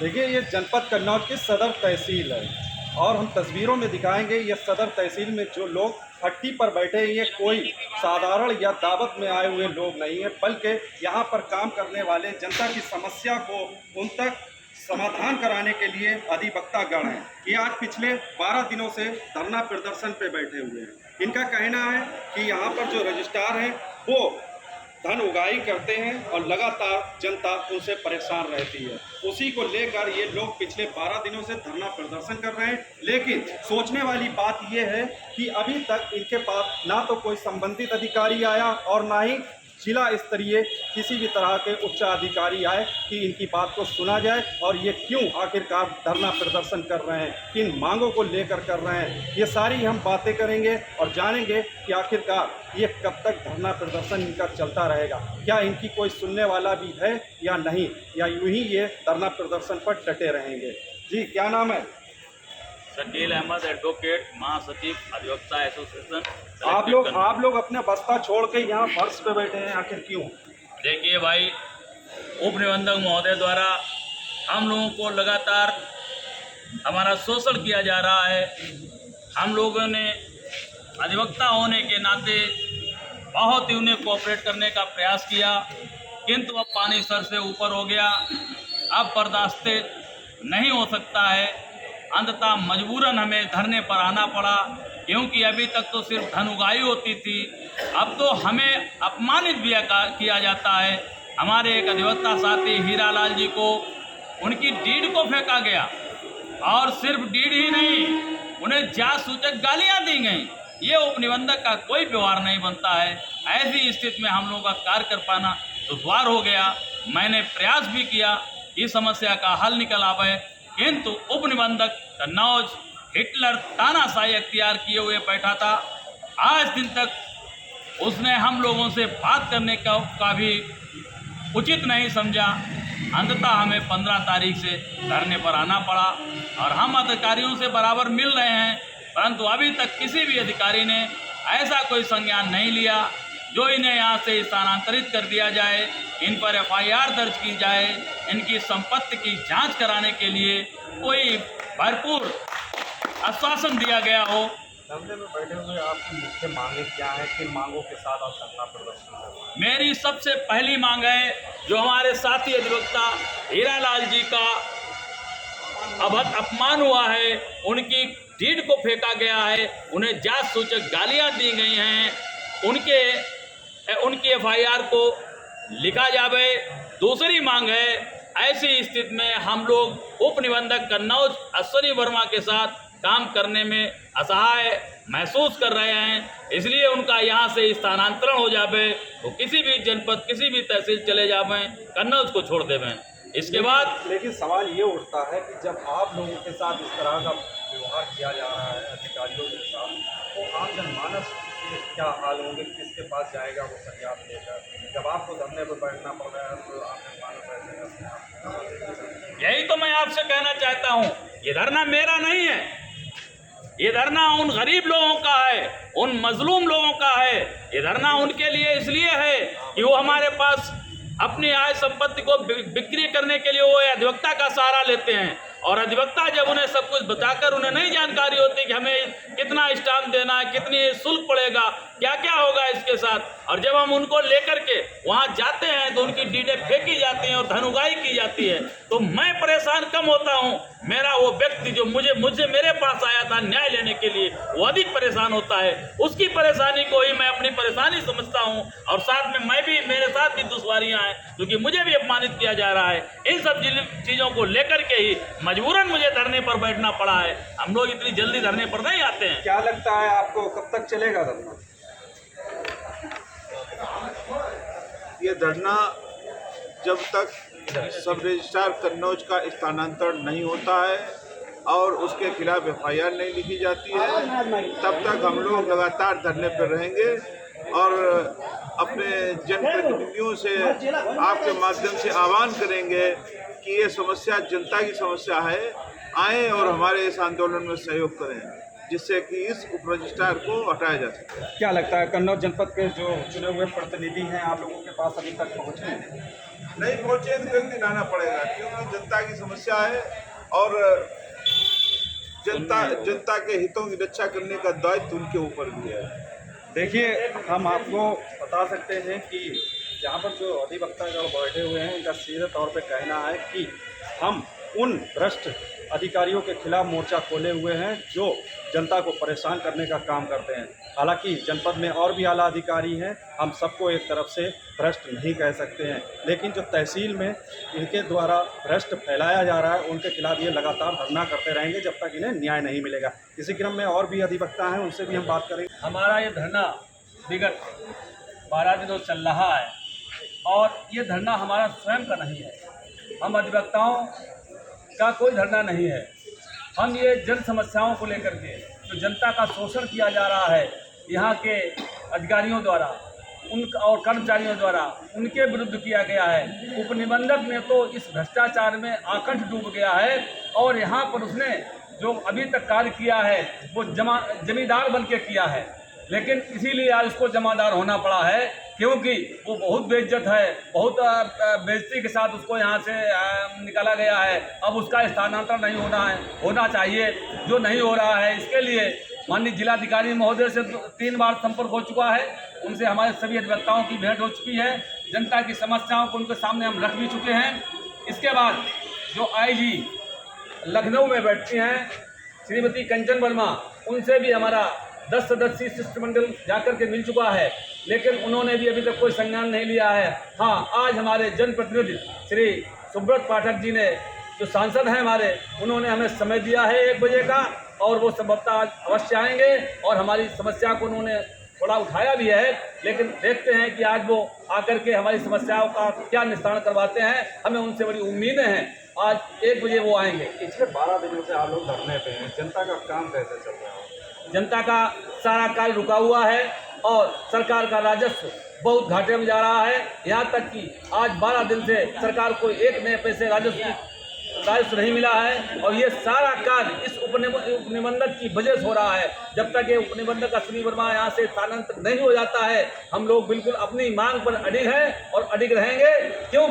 देखिए, ये जनपद कन्नौज की सदर तहसील है और हम तस्वीरों में दिखाएंगे। ये सदर तहसील में जो लोग हट्टी पर बैठे हैं, ये कोई साधारण या दावत में आए हुए लोग नहीं है, बल्कि यहाँ पर काम करने वाले जनता की समस्या को उन तक समाधान कराने के लिए अधिवक्ता गण हैं। ये आज पिछले 12 दिनों से धरना प्रदर्शन पे बैठे हुए हैं। इनका कहना है कि यहाँ पर जो रजिस्ट्रार हैं वो धन उगाही करते हैं और लगातार जनता उनसे परेशान रहती है। उसी को लेकर ये लोग पिछले 12 दिनों से धरना प्रदर्शन कर रहे हैं। लेकिन सोचने वाली बात ये है कि अभी तक इनके पास ना तो कोई संबंधित अधिकारी आया और ना ही जिला स्तरीय किसी भी तरह के उच्च अधिकारी आए कि इनकी बात को सुना जाए और ये क्यों आखिरकार धरना प्रदर्शन कर रहे हैं, किन मांगों को लेकर कर रहे हैं। ये सारी हम बातें करेंगे और जानेंगे कि आखिरकार ये कब तक धरना प्रदर्शन इनका चलता रहेगा। क्या इनकी कोई सुनने वाला भी है या नहीं, या यूं ही ये धरना प्रदर्शन पर डटे रहेंगे। जी, क्या नाम है? शकील अहमद, एडवोकेट, महासचिव अधिवक्ता एसोसिएशन। आप लोग अपने बस्ता छोड़ के यहाँ फर्श पे बैठे हैं, आखिर क्यों? देखिए भाई, उप निबंधक महोदय द्वारा हम लोगों को लगातार हमारा शोषण किया जा रहा है। हम लोगों ने अधिवक्ता होने के नाते बहुत ही उन्हें कोऑपरेट करने का प्रयास किया, किंतु अब पानी सर से ऊपर हो गया। अब बर्दाश्त नहीं हो सकता है। अंततः मजबूरन हमें धरने पर आना पड़ा, क्योंकि अभी तक तो सिर्फ धन उगाही होती थी, अब तो हमें अपमानित भी किया जाता है। हमारे एक अधिवक्ता साथी हीरालाल जी को उनकी डीड को फेंका गया, और सिर्फ डीड ही नहीं, उन्हें जात सूचक गालियां दी गई। ये उपनिबंधक का कोई व्यवहार नहीं बनता है। ऐसी स्थिति में हम लोगों का कार्य कर पाना दुश्वार हो गया। मैंने प्रयास भी किया कि समस्या का हल निकल आवे, किंतु उप निबंधक कन्नौज हिटलर तानाशाही अख्तियार किए हुए बैठा था। आज दिन तक उसने हम लोगों से बात करने का भी उचित नहीं समझा। अंततः हमें 15 तारीख से धरने पर आना पड़ा और हम अधिकारियों से बराबर मिल रहे हैं, परंतु अभी तक किसी भी अधिकारी ने ऐसा कोई संज्ञान नहीं लिया जो इन्हें यहाँ से स्थानांतरित कर दिया जाए, इन पर एफआईआर दर्ज की जाए, इनकी संपत्ति की जांच कराने के लिए कोई भरपूर आश्वासन दिया गया हो। धरने में बैठे हुए आपकी मुख्य मांगे क्या है? किन मांगों के साथ आप धरना प्रदर्शन कर रहे हैं? मेरी सबसे पहली मांग है, जो हमारे साथी अधिवक्ता हीरालाल जी का अपमान हुआ है, उनकी डीड को फेंका गया है, उन्हें जात सूचक गालियां दी गई हैं, उनकी एफआईआर को लिखा जावे। दूसरी मांग है, ऐसी स्थिति में हम लोग उप निबंधक कन्नौज अश्विनी वर्मा के साथ काम करने में असहाय महसूस कर रहे हैं, इसलिए उनका यहाँ से स्थानांतरण हो जावे, वो किसी भी जनपद, किसी भी तहसील चले जावें, कन्नौज को छोड़ देवें। इसके बाद लेकिन सवाल ये उठता है कि जब आप लोगों के साथ इस तरह का व्यवहार किया जा रहा है अधिकारियों के साथ, तो आम जनमानस के क्या हाल होंगे? किसके पास जाएगा वो फरियाद लेकर? जब आपको धरने पर बैठना पड़ रहा है तो आम जनमानस ऐसे यही तो मैं आपसे कहना चाहता हूँ, ये धरना मेरा नहीं है, ये धरना उन गरीब लोगों का है, उन मजलूम लोगों का है। ये धरना उनके लिए इसलिए है कि वो हमारे पास अपनी आय संपत्ति को बिक्री करने के लिए वो अधिवक्ता का सहारा लेते हैं, और अधिवक्ता जब उन्हें सब कुछ बताकर उन्हें नहीं जानकारी होती कि हमें कितना स्टाम्प देना है, कितनी शुल्क पड़ेगा, क्या क्या होगा इसके साथ, और जब हम उनको लेकर के वहाँ जाते हैं तो उनकी डीडें फेंकी जाती हैं और धन उगाही की जाती है, तो मैं परेशान कम होता हूँ। मेरा वो व्यक्ति जो मुझे मेरे पास आया था न्याय लेने के लिए, वो अधिक परेशान होता है। उसकी परेशानी को ही मैं अपनी परेशानी समझता हूँ, और साथ में मेरे साथ भी दुश्वारियाँ हैं, क्योंकि मुझे भी अपमानित किया जा रहा है। इन सब चीज़ों को लेकर के ही मजबूरन मुझे धरने पर बैठना पड़ा है। हम लोग इतनी जल्दी धरने पर नहीं आते हैं। क्या लगता है आपको, कब तक चलेगा धरना? ये धरना जब तक सब रजिस्ट्रार कन्नौज का स्थानांतरण नहीं होता है और उसके खिलाफ एफआईआर नहीं लिखी जाती है, तब तक हम लोग लगातार धरने पर रहेंगे और अपने जनप्रतिनिधियों से आपके माध्यम से आह्वान करेंगे कि ये समस्या जनता की समस्या है, आएँ और हमारे इस आंदोलन में सहयोग करें, जिससे कि इस उप रजिस्ट्रार को हटाया जा सके। क्या लगता है कन्नौज जनपद के जो चुने हुए प्रतिनिधि हैं आप लोगों के पास अभी तक पहुँचे हैं? नहीं पहुंचे तो एक दिन आना पड़ेगा, क्योंकि जनता की समस्या है और जनता के हितों की रक्षा करने का दायित्व उनके ऊपर भी है। देखिए, हम आपको बता सकते हैं कि यहाँ पर जो अधिवक्तागण बैठे हुए हैं, इनका सीधे तौर पे कहना है कि हम उन भ्रष्ट अधिकारियों के खिलाफ मोर्चा खोले हुए हैं जो जनता को परेशान करने का काम करते हैं। हालांकि जनपद में और भी आला अधिकारी हैं, हम सबको एक तरफ से भ्रष्ट नहीं कह सकते हैं, लेकिन जो तहसील में इनके द्वारा भ्रष्ट फैलाया जा रहा है, उनके खिलाफ ये लगातार धरना करते रहेंगे जब तक इन्हें न्याय नहीं मिलेगा। इसी क्रम में और भी अधिवक्ता हैं, उनसे भी हम बात करेंगे। हमारा ये धरना विगत 12 दिनों चल रहा है और ये धरना हमारा स्वयं का नहीं है, हम अधिवक्ताओं का कोई धरना नहीं है। हम ये जन समस्याओं को लेकर के जो जनता का शोषण किया जा रहा है यहाँ के अधिकारियों द्वारा और कर्मचारियों द्वारा, उनके विरुद्ध किया गया है। उपनिबंधक ने तो इस भ्रष्टाचार में आकंठ डूब गया है और यहाँ पर उसने जो अभी तक कार्य किया है वो जमींदार बन के किया है, लेकिन इसीलिए आज उसको जमादार होना पड़ा है क्योंकि वो बहुत बेइज्जत है, बहुत बेइज्जती के साथ उसको यहाँ से निकाला गया है। अब उसका स्थानांतरण नहीं होना चाहिए, जो नहीं हो रहा है। इसके लिए माननीय जिलाधिकारी महोदय से 3 बार संपर्क हो चुका है, उनसे हमारे सभी अधिवक्ताओं की भेंट हो चुकी है, जनता की समस्याओं को उनके सामने हम रख भी चुके हैं। इसके बाद जो IG लखनऊ में बैठती हैं श्रीमती कंचन वर्मा, उनसे भी हमारा 10 सदस्यीय शिष्टमंडल जाकर के मिल चुका है, लेकिन उन्होंने भी अभी तक कोई संज्ञान नहीं लिया है। हाँ, आज हमारे जनप्रतिनिधि श्री सुब्रत पाठक जी ने, जो सांसद हैं हमारे, उन्होंने हमें समय दिया है 1 बजे का और वो संभवतः आज अवश्य आएंगे और हमारी समस्या को उन्होंने थोड़ा उठाया भी है, लेकिन देखते हैं कि आज वो आकर के हमारी समस्याओं का क्या निस्तारण करवाते हैं। हमें उनसे बड़ी उम्मीदें हैं। आज 1 बजे वो आएंगे। पिछले 12 दिनों से आप लोग धरने पे हैं, जनता का काम कैसे चल रहा है? जनता का सारा कार्य रुका हुआ है और सरकार का राजस्व बहुत घाटे में जा रहा है। यहाँ तक कि आज 12 दिन से सरकार को 1 नए पैसे राजस्व नहीं मिला है और ये सारा कार्य इस उपनिबंधक की वजह से हो रहा है। जब तक ये उपनिबंधक अश्विनी वर्मा यहाँ से स्थानांतरित नहीं हो जाता है, हम लोग बिल्कुल अपनी मांग पर अडिग हैं और अडिग रहेंगे। क्यों?